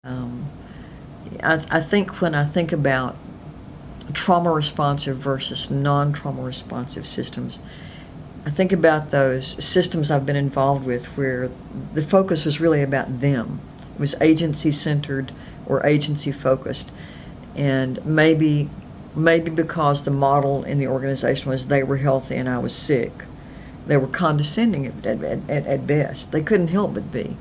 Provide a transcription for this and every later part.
Um, I think when I think about trauma responsive versus non-trauma responsive systems, I think about those systems I've been involved with where the focus was really about them. It was agency centered or agency focused, and maybe because the model in the organization was they were healthy and I was sick, they were condescending at best. They couldn't help but be.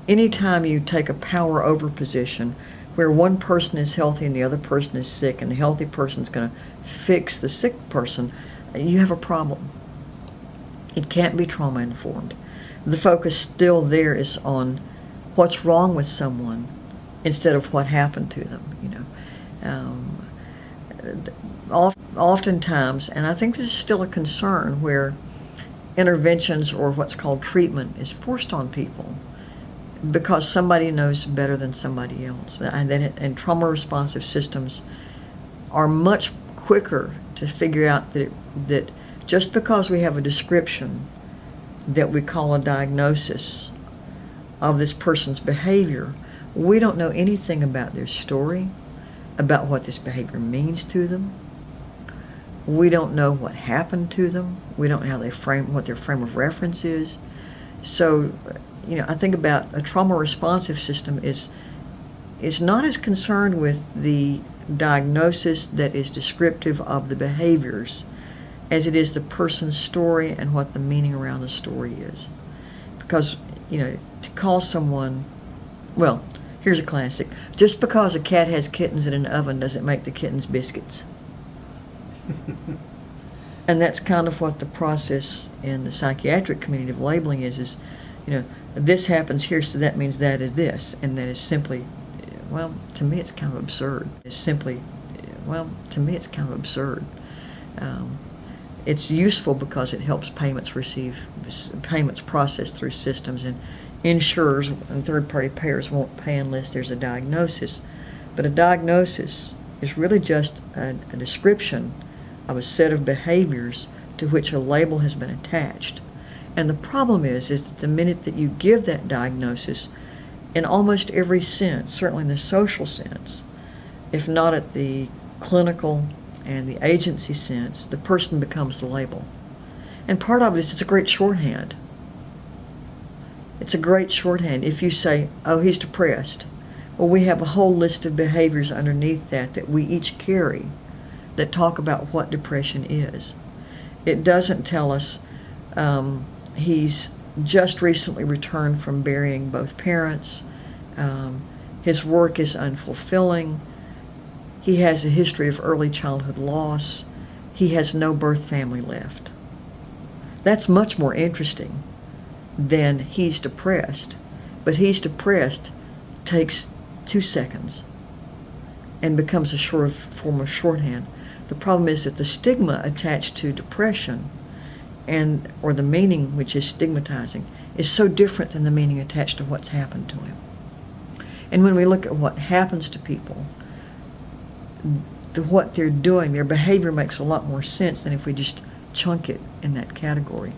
Anytime you take a power over position where one person is healthy and the other person is sick, and the healthy person's going to fix the sick person, you have a problem. It can't be trauma informed. The focus still there is on what's wrong with someone instead of what happened to them. Oftentimes, and I think this is still a concern, where interventions or what's called treatment is forced on people because somebody knows better than somebody else. And trauma responsive systems are much quicker to figure out that just because we have a description that we call a diagnosis of this person's behavior, we don't know anything about their story, about what this behavior means to them. We don't know what happened to them. We don't know what their frame of reference is. So, I think about a trauma responsive system is not as concerned with the diagnosis that is descriptive of the behaviors as it is the person's story and what the meaning around the story is. Because, to call someone, well, here's a classic. Just because a cat has kittens in an oven doesn't make the kittens biscuits. And that's kind of what the process in the psychiatric community of labeling is, this happens here, so that means that is this. And that is simply, well, to me it's kind of absurd. It's useful because it helps payments processed through systems, and insurers and third-party payers won't pay unless there's a diagnosis. But a diagnosis is really just a description of a set of behaviors to which a label has been attached. And the problem is that the minute that you give that diagnosis, in almost every sense, certainly in the social sense, if not at the clinical and the agency sense, the person becomes the label. And part of it is it's a great shorthand. It's a great shorthand. If you say, oh, he's depressed, well, we have a whole list of behaviors underneath that we each carry that talk about what depression is. It doesn't tell us he's just recently returned from burying both parents, his work is unfulfilling, he has a history of early childhood loss, he has no birth family left. That's much more interesting than he's depressed. But he's depressed takes 2 seconds and becomes a form of shorthand. The problem is that the stigma attached to depression or the meaning, which is stigmatizing, is so different than the meaning attached to what's happened to him. And when we look at what happens to people, what they're doing, their behavior makes a lot more sense than if we just chunk it in that category.